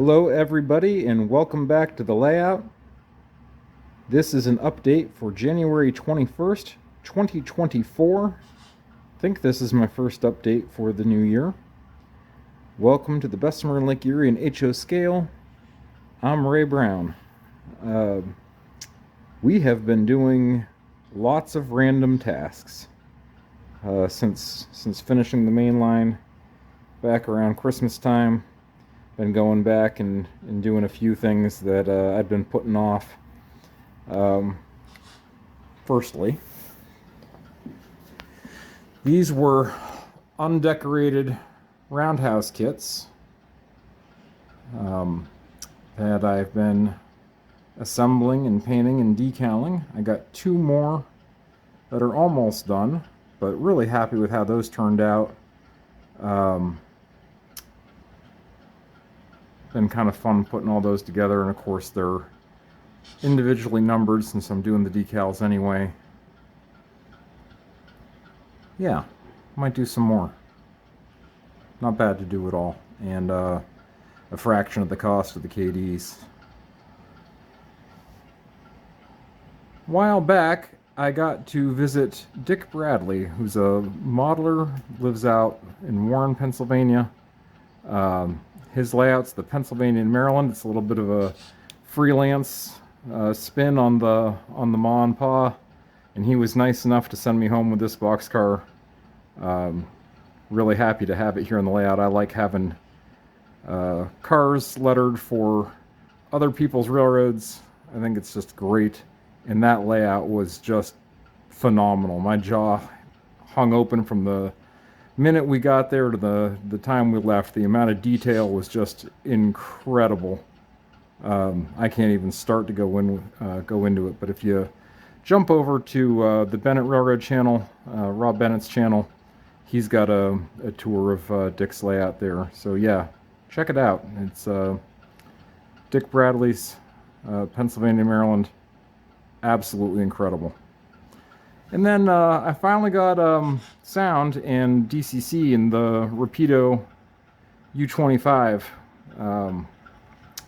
Hello everybody and welcome back to the layout. This is an update for January 21st, 2024. I think this is my first update for the new year. Welcome to the Bessemer and Lake Erie and HO scale. I'm Ray Brown. We have been doing lots of random tasks since finishing the main line back around Christmas time. Been going back and doing a few things that I'd been putting off. Firstly, these were undecorated roundhouse kits that I've been assembling and painting and decaling. I got two more that are almost done, but really happy with how those turned out. Been kind of fun putting all those together, and of course they're individually numbered since I'm doing the decals anyway. Yeah, might do some more. Not bad to do it all, and a fraction of the cost of the KDs. A while back, I got to visit Dick Bradley, who's a modeler, lives out in Warren, Pennsylvania. His layout's the Pennsylvania and Maryland. It's a little bit of a freelance spin on the Ma and Pa, and he was nice enough to send me home with this boxcar. Really happy to have it here in the layout. I like having cars lettered for other people's railroads. I think it's just great, and that layout was just phenomenal. My jaw hung open from the minute we got there to the time we left. The amount of detail was just incredible. I can't even start to go into it, but if you jump over to the Bennett Railroad channel, Rob Bennett's channel, he's got a tour of Dick's layout there. So yeah, check it out. It's Dick Bradley's Pennsylvania, Maryland. Absolutely incredible. And then I finally got sound and DCC in the Rapido U25.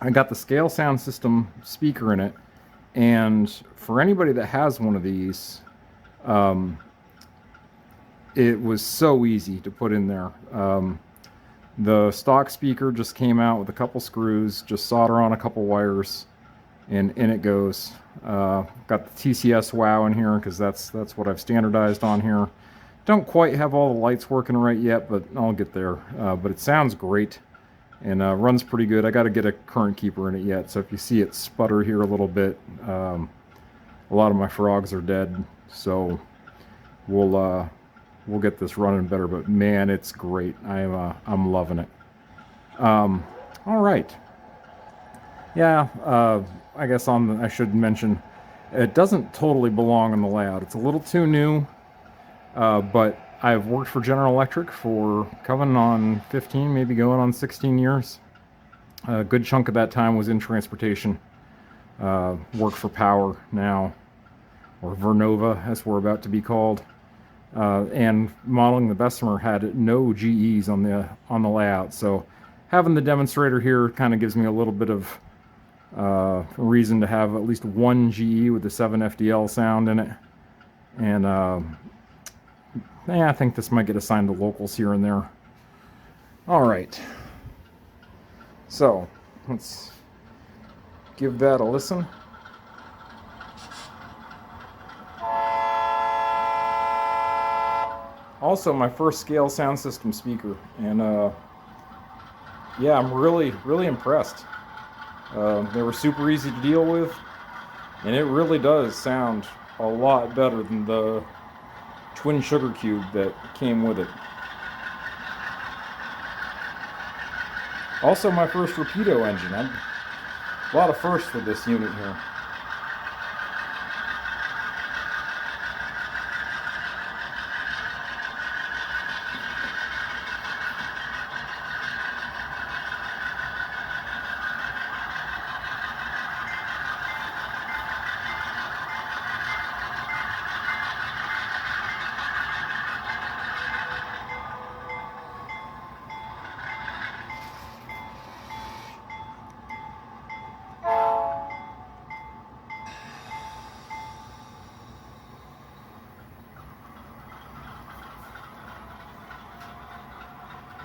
I got the scale sound system speaker in it, and for anybody that has one of these, it was so easy to put in there. The stock speaker just came out with a couple screws, just solder on a couple wires, and in it goes. Got the TCS WOW in here because that's what I've standardized on here. Don't quite have all the lights working right yet, but I'll get there. But it sounds great and runs pretty good. I got to get a current keeper in it yet, so if you see it sputter here a little bit, a lot of my frogs are dead, so we'll get this running better. But man, it's great. I'm loving it. All right. Yeah, I guess I should mention, it doesn't totally belong on the layout. It's a little too new, but I've worked for General Electric for coming on 15, maybe going on 16 years. A good chunk of that time was in transportation. Work for Power now, or Vernova, as we're about to be called. And modeling the Bessemer had no GEs on the layout, so having the demonstrator here kind of gives me a little bit of reason to have at least one GE with the 7 FDL sound in it. And yeah, I think this might get assigned to locals here and there. Alright, so let's give that a listen. Also my first scale sound system speaker, and yeah, I'm really impressed. They were super easy to deal with, and it really does sound a lot better than the twin sugar cube that came with it. Also my first Rapido engine. A lot of firsts with this unit here.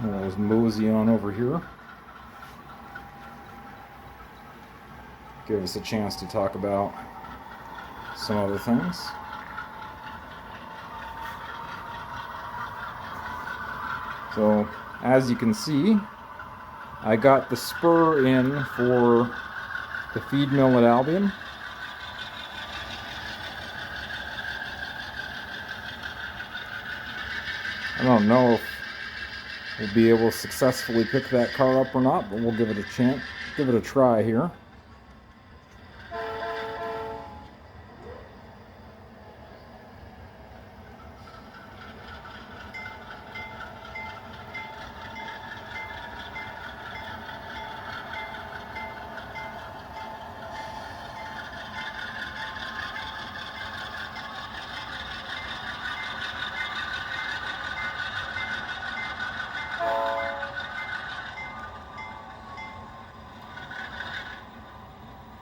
Let's mosey on over here. Give us a chance to talk about some other things. So, as you can see, I got the spur in for the feed mill at Albion. I don't know if we'll be able to successfully pick that car up or not, but we'll give it a chance, give it a try here.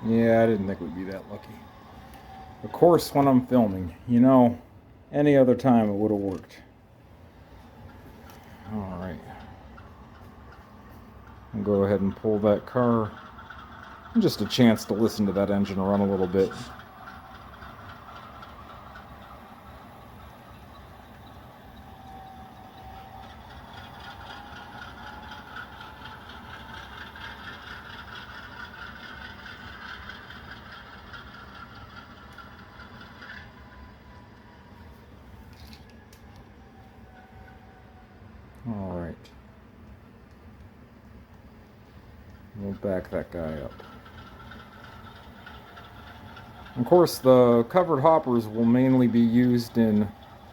Yeah, I didn't think we'd be that lucky. Of course, when I'm filming, you know, any other time it would have worked. All right. I'll go ahead and pull that car. Just a chance to listen to that engine run a little bit. All right. We'll back that guy up. Of course, the covered hoppers will mainly be used in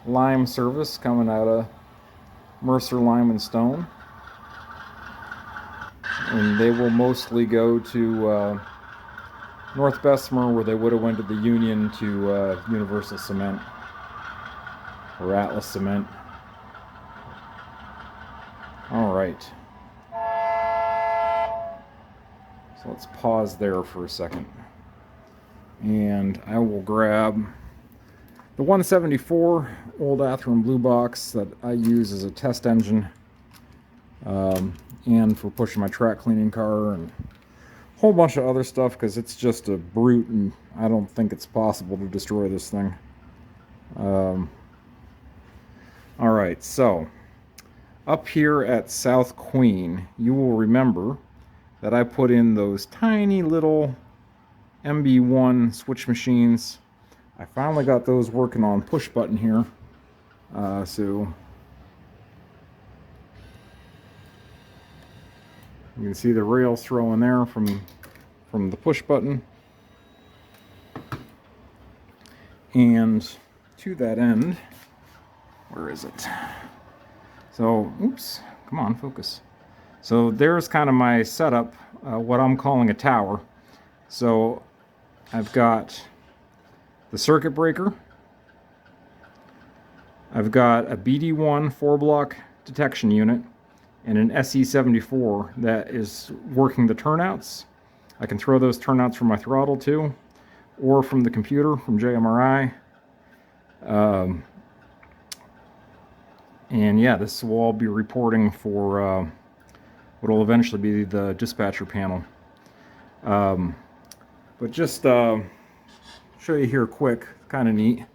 lime service coming out of Mercer Lime and Stone. And they will mostly go to North Bessemer, where they would have went to the Union, to Universal Cement or Atlas Cement. All right. So let's pause there for a second. And I will grab the 174 old Athearn Blue Box that I use as a test engine and for pushing my track cleaning car and a whole bunch of other stuff, because it's just a brute and I don't think it's possible to destroy this thing. All right, so up here at South Queen, you will remember that I put in those tiny little MB1 switch machines. I finally got those working on push button here. So you can see the rails throwing there from the push button. And to that end, where is it? So, oops, come on, focus. So there's kind of my setup, what I'm calling a tower. So I've got the circuit breaker. I've got a BD1 4-block detection unit and an SE74 that is working the turnouts. I can throw those turnouts from my throttle too, or from the computer from JMRI. And yeah, this will all be reporting for what will eventually be the dispatcher panel. But just show you here quick, kind of neat.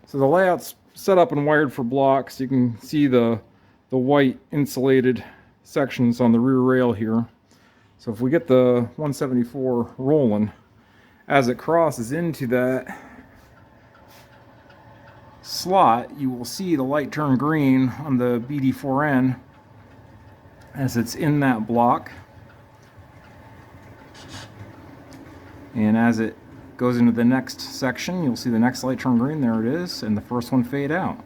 So the layout's set up and wired for blocks. You can see the white insulated sections on the rear rail here. So if we get the 174 rolling, as it crosses into that slot, you will see the light turn green on the BD4N as it's in that block. And as it goes into the next section, you'll see the next light turn green. There it is, and the first one fade out.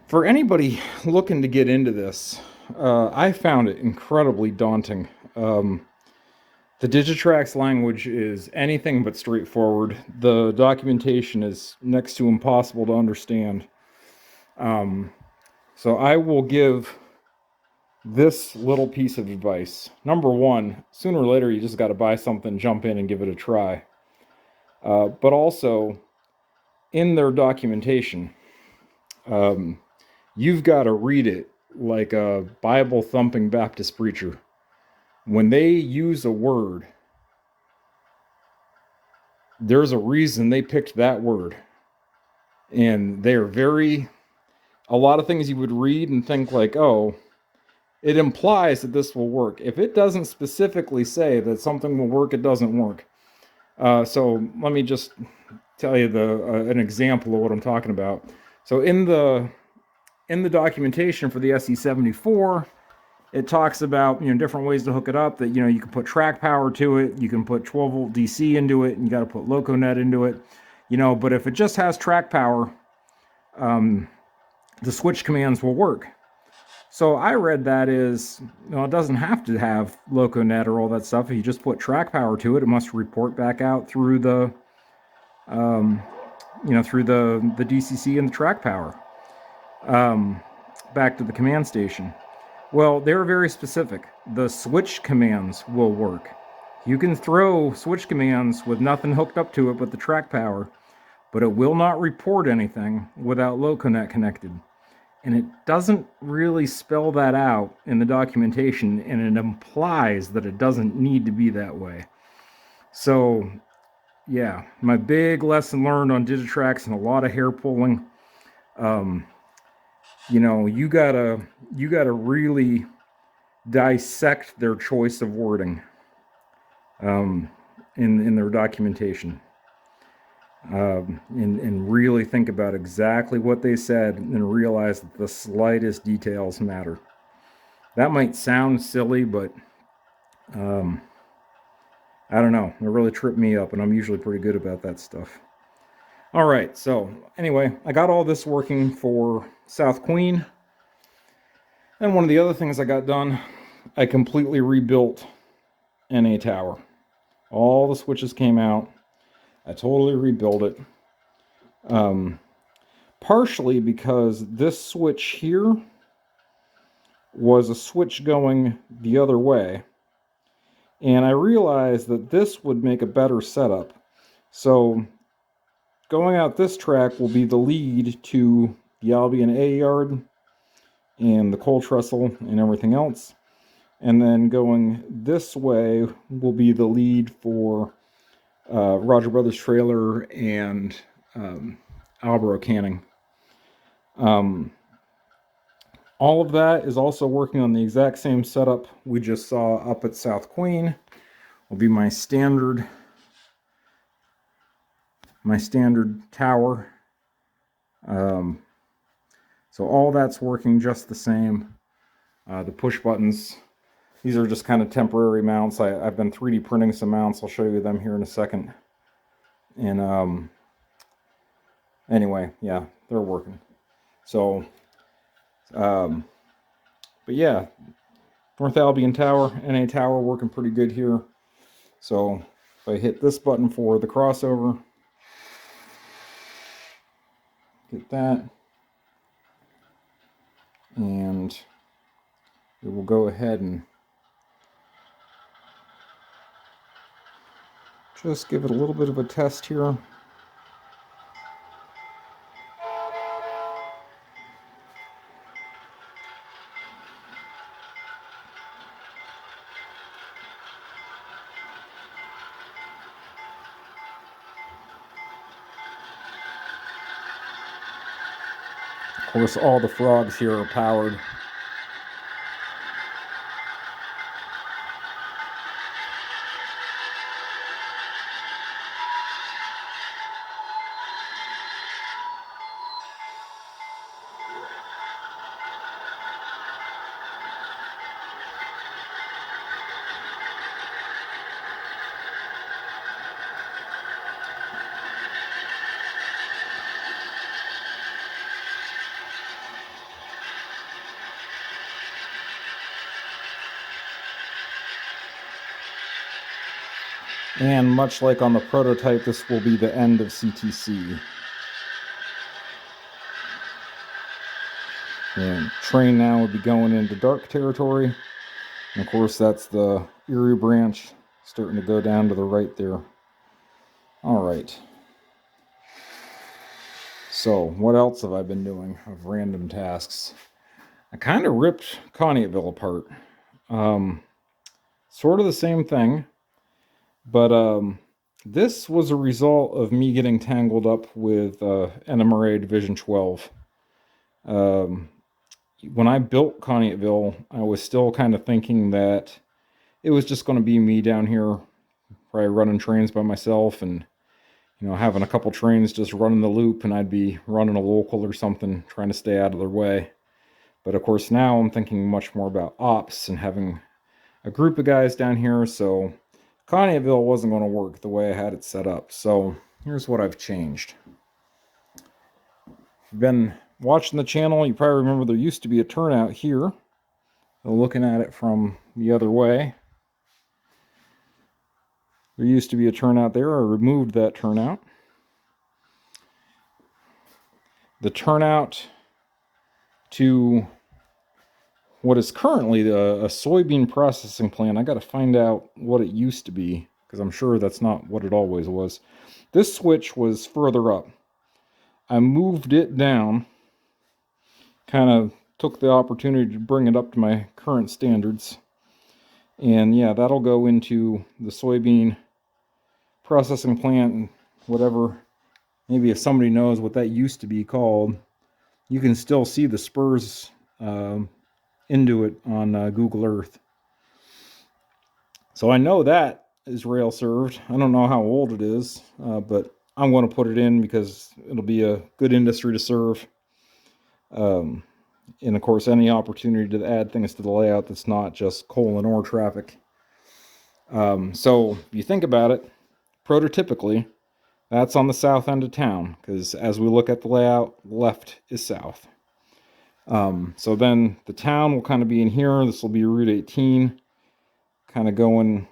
For anybody looking to get into this, I found it incredibly daunting. The Digitrax language is anything but straightforward. The documentation is next to impossible to understand. So I will give this little piece of advice. Number one, sooner or later you just got to buy something, jump in and give it a try. But also, in their documentation, you've got to read it like a Bible thumping Baptist preacher. When they use a word, there's a reason they picked that word. And they're a lot of things you would read and think like, oh, it implies that this will work. If it doesn't specifically say that something will work, it doesn't work. So let me just tell you an example of what I'm talking about. So in the documentation for the SE74, it talks about, different ways to hook it up. That, you can put track power to it, you can put 12 volt DC into it, and you got to put Loconet into it. But if it just has track power, the switch commands will work. So I read that as, it doesn't have to have Loconet or all that stuff. If you just put track power to it, it must report back out through the, through the DCC and the track power, back to the command station. Well, they're very specific. The switch commands will work. You can throw switch commands with nothing hooked up to it but the track power, but it will not report anything without Loconet connected. And it doesn't really spell that out in the documentation, and it implies that it doesn't need to be that way. So, yeah, my big lesson learned on Digitrax and a lot of hair pulling. You gotta really dissect their choice of wording in their documentation. And really think about exactly what they said and realize that the slightest details matter. That might sound silly, but I don't know. It really tripped me up, and I'm usually pretty good about that stuff. All right, so anyway, I got all this working for South Queen. And one of the other things I got done, I completely rebuilt NA Tower. All the switches came out. I totally rebuilt it. Partially because this switch here was a switch going the other way. And I realized that this would make a better setup. So going out this track will be the lead to the Albion A yard and the coal trestle and everything else. And then going this way will be the lead for Roger Brothers trailer and Albro canning. All of that is also working on the exact same setup we just saw up at South Queen. Will be my standard tower. So all that's working just the same. The push buttons, these are just kind of temporary mounts. I've been 3D printing some mounts. I'll show you them here in a second. And anyway, yeah, they're working. So, but yeah, North Albion Tower, NA Tower working pretty good here. So if I hit this button for the crossover, get that, and it will go ahead and just give it a little bit of a test here. Of course, all the frogs here are powered. And much like on the prototype, this will be the end of CTC. And train now would be going into dark territory. And of course, that's the Erie branch starting to go down to the right there. All right. So what else have I been doing of random tasks? I kind of ripped Conneautville apart. Sort of the same thing, but this was a result of me getting tangled up with NMRA Division 12. When I built Conneautville, I was still kind of thinking that it was just going to be me down here, probably running trains by myself and, having a couple trains just running the loop, and I'd be running a local or something, trying to stay out of their way. But of course now I'm thinking much more about ops and having a group of guys down here, so Conneautville wasn't going to work the way I had it set up. So here's what I've changed. If you've been watching the channel, you probably remember there used to be a turnout here. Looking at it from the other way, there used to be a turnout there. I removed that turnout. The turnout to what is currently a soybean processing plant. I got to find out what it used to be, because I'm sure that's not what it always was. This switch was further up. I moved it down, kind of took the opportunity to bring it up to my current standards. And yeah, that'll go into the soybean processing plant, and whatever. Maybe if somebody knows what that used to be called, you can still see the spurs into it on Google Earth. So I know that is rail served. I don't know how old it is, but I'm going to put it in because it'll be a good industry to serve. And of course, any opportunity to add things to the layout that's not just coal and ore traffic. So if you think about it, prototypically, that's on the south end of town, because as we look at the layout, left is south. So then the town will kind of be in here. This will be Route 18, kind of going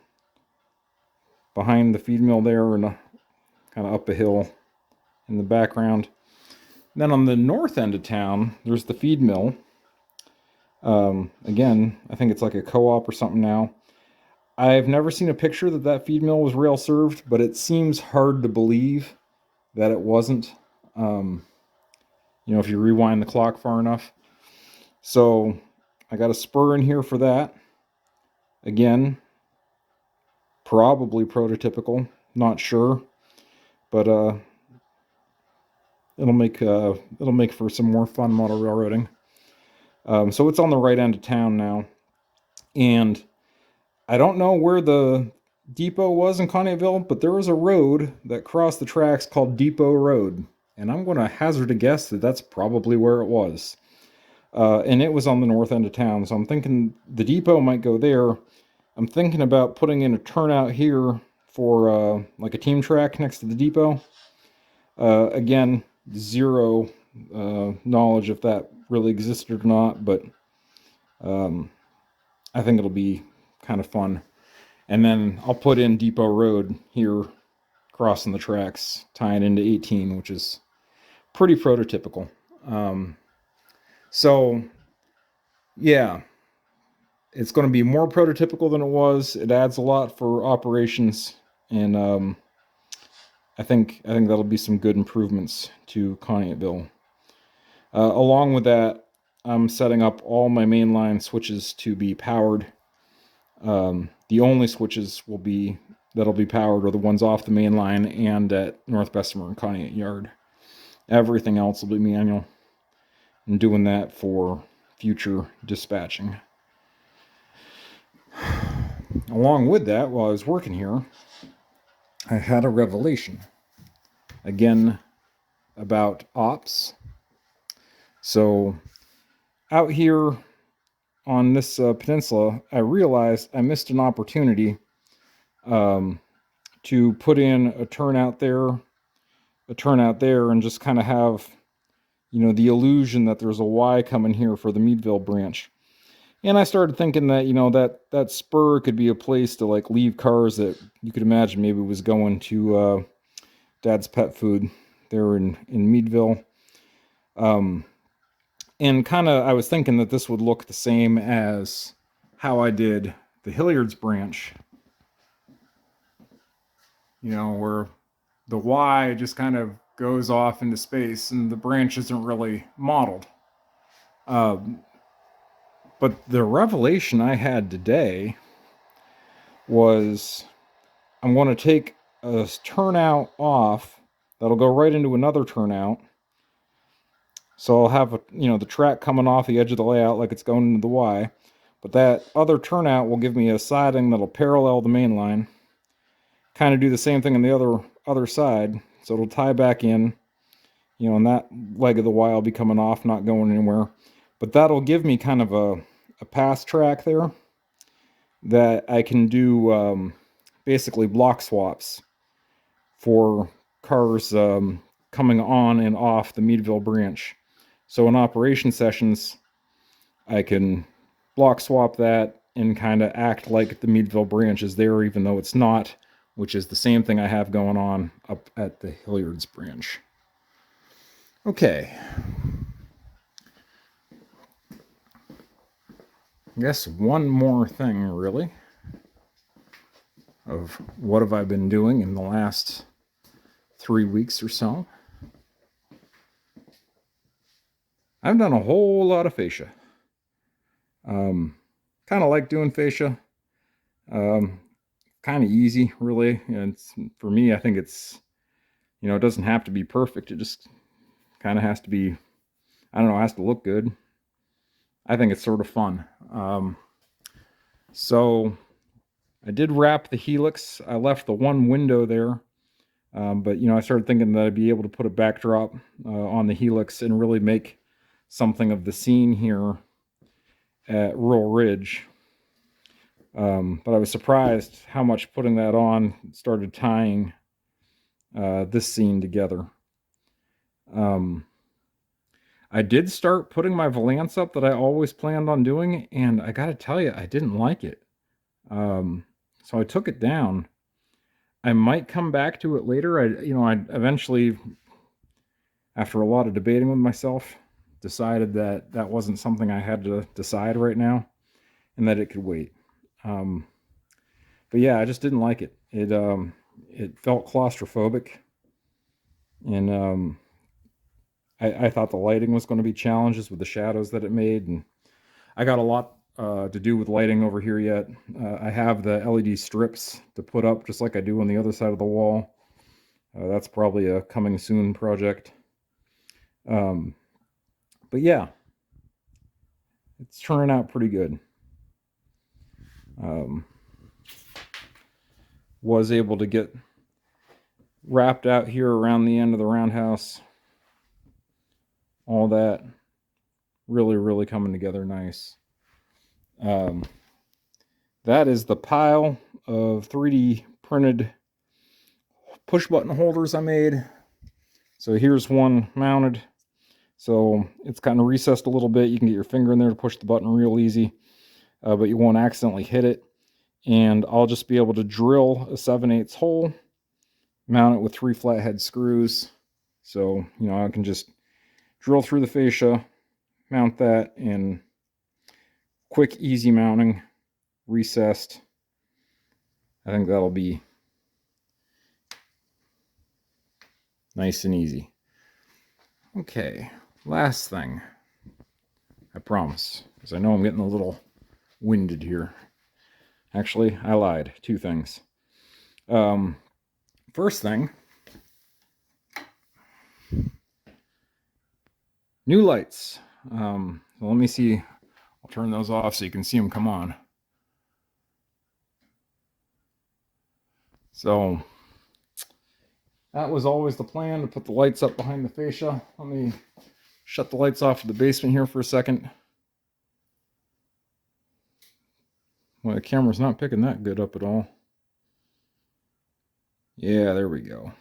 behind the feed mill there, and kind of up a hill in the background. Then on the north end of town, there's the feed mill. Again, I think it's like a co-op or something now. I've never seen a picture that feed mill was rail served, but it seems hard to believe that it wasn't. If you rewind the clock far enough. So I got a spur in here for that. Again, probably prototypical, not sure, but it'll make for some more fun model railroading. So it's on the right end of town now, and I don't know where the depot was in Conneautville, but there was a road that crossed the tracks called Depot Road, and I'm going to hazard a guess that that's probably where it was. And it was on the north end of town, so I'm thinking the depot might go there. I'm thinking about putting in a turnout here for like a team track next to the depot. Again, zero knowledge if that really existed or not, but I think it'll be kind of fun. And then I'll put in Depot Road here, crossing the tracks, tying into 18, which is pretty prototypical. So, yeah, it's going to be more prototypical than it was. It adds a lot for operations, and I think that'll be some good improvements to Conneautville. Along with that, I'm setting up all my mainline switches to be powered. The only switches that'll be powered are the ones off the main line and at North Bessemer and Conneaut Yard. Everything else will be manual. I'm doing that for future dispatching. Along with that, while I was working here, I had a revelation. Again, about ops. So, out here on this peninsula, I realized I missed an opportunity to put in a turnout there, and just kind of have, the illusion that there's a Y coming here for the Meadville branch. And I started thinking that, that spur could be a place to like leave cars that you could imagine maybe was going to Dad's Pet Food there in Meadville. And kind of, I was thinking that this would look the same as how I did the Hilliard's branch. Where the Y just kind of goes off into space and the branch isn't really modeled. But the revelation I had today was I'm going to take a turnout off. That'll go right into another turnout. So I'll have the track coming off the edge of the layout like it's going into the Y. But that other turnout will give me a siding that'll parallel the main line. Kind of do the same thing on the other side. So it'll tie back in. And that leg of the Y will be coming off, not going anywhere. But that'll give me kind of a pass track there that I can do basically block swaps for cars coming on and off the Meadville branch. So in operation sessions, I can block swap that and kind of act like the Meadville branch is there, even though it's not, which is the same thing I have going on up at the Hilliard's branch. Okay. I guess one more thing, really, of what have I been doing in the last 3 weeks or so. I've done a whole lot of fascia. Kind of like doing fascia. Kind of easy, really. And for me, I think it's, it doesn't have to be perfect. It just kind of has to be, I don't know, it has to look good. I think it's sort of fun. So I did wrap the helix. I left the one window there. But, I started thinking that I'd be able to put a backdrop on the helix and really make something of the scene here at Rural Ridge. But I was surprised how much putting that on started tying this scene together. I did start putting my valance up that I always planned on doing, and I gotta tell you, I didn't like it. So I took it down. I might come back to it later. I eventually, after a lot of debating with myself, decided that that wasn't something I had to decide right now, and that it could wait. But yeah, I just didn't like it. It felt claustrophobic, and I thought the lighting was going to be challenges with the shadows that it made, and I got a lot to do with lighting over here yet. I have the LED strips to put up just like I do on the other side of the wall. That's probably a coming soon project. But yeah, it's turning out pretty good. Was able to get wrapped out here around the end of the roundhouse. All that really, really coming together nice. That is the pile of 3D printed push button holders I made. So here's one mounted. So it's kind of recessed a little bit. You can get your finger in there to push the button real easy, but you won't accidentally hit it. And I'll just be able to drill a 7/8 hole, mount it with 3 flathead screws. So, I can just drill through the fascia, mount that, and quick, easy mounting, recessed. I think that'll be nice and easy. Okay, last thing. I promise, because I know I'm getting a little winded here. Actually, I lied. 2 things. First thing, new lights. Let me see. I'll turn those off so you can see them come on. So that was always the plan, to put the lights up behind the fascia. Let me shut the lights off of the basement here for a second. Well, the camera's not picking that good up at all. Yeah, there we go.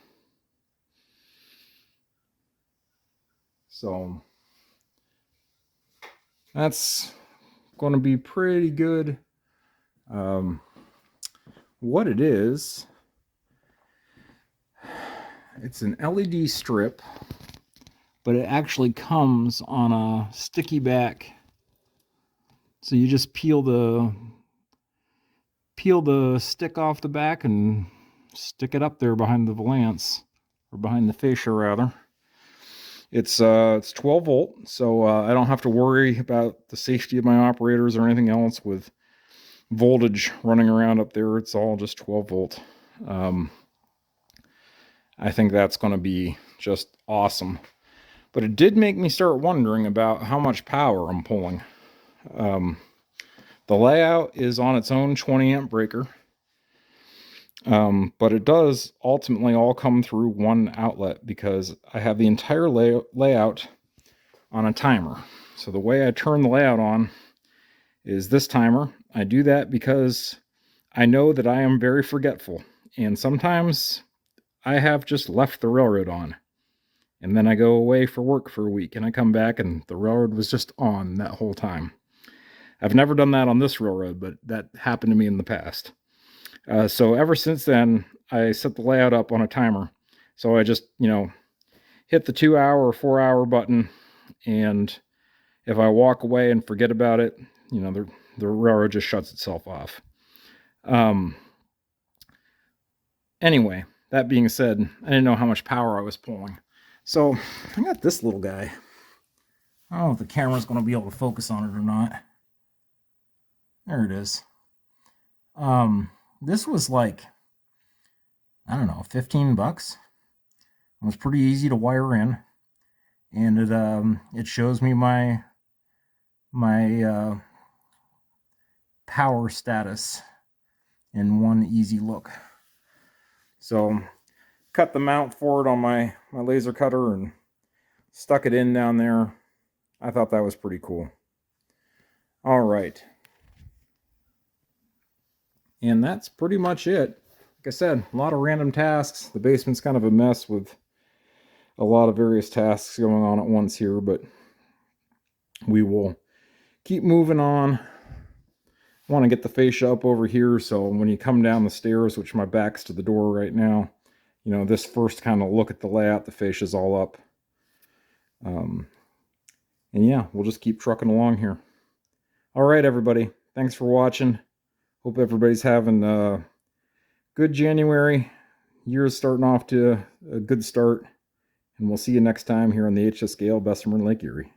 So that's going to be pretty good. What it is, it's an LED strip, but it actually comes on a sticky back. So you just peel the stick off the back and stick it up there behind the valance, or behind the fascia rather. It's 12 volt, so I don't have to worry about the safety of my operators or anything else with voltage running around up there. It's all just 12 volt. I think that's going to be just awesome. But it did make me start wondering about how much power I'm pulling. The layout is on its own 20 amp breaker. But it does ultimately all come through one outlet because I have the entire layout on a timer. So the way I turn the layout on is this timer. I do that because I know that I am very forgetful, and sometimes I have just left the railroad on, and then I go away for work for a week and I come back and the railroad was just on that whole time. I've never done that on this railroad, but that happened to me in the past. So ever since then, I set the layout up on a timer. So I just, hit the 2 hour or 4 hour button, and if I walk away and forget about it, the railroad just shuts itself off. Anyway, that being said, I didn't know how much power I was pulling. So I got this little guy. I don't know if the camera's going to be able to focus on it or not. There it is. This was like, I don't know, 15 bucks. It was pretty easy to wire in, and it shows me my power status in one easy look. So cut the mount for it on my laser cutter and stuck it in down there. I thought that was pretty cool. All right. And that's pretty much it. Like I said, a lot of random tasks. The basement's kind of a mess with a lot of various tasks going on at once here, but we will keep moving on. I want to get the fascia up over here, so when you come down the stairs, which my back's to the door right now, this first kind of look at the layout, the fascia's all up. And yeah, we'll just keep trucking along here. All right, everybody. Thanks for watching. Hope everybody's having a good January. Year's starting off to a good start. And we'll see you next time here on the HS Scale, Bessemer, Lake Erie.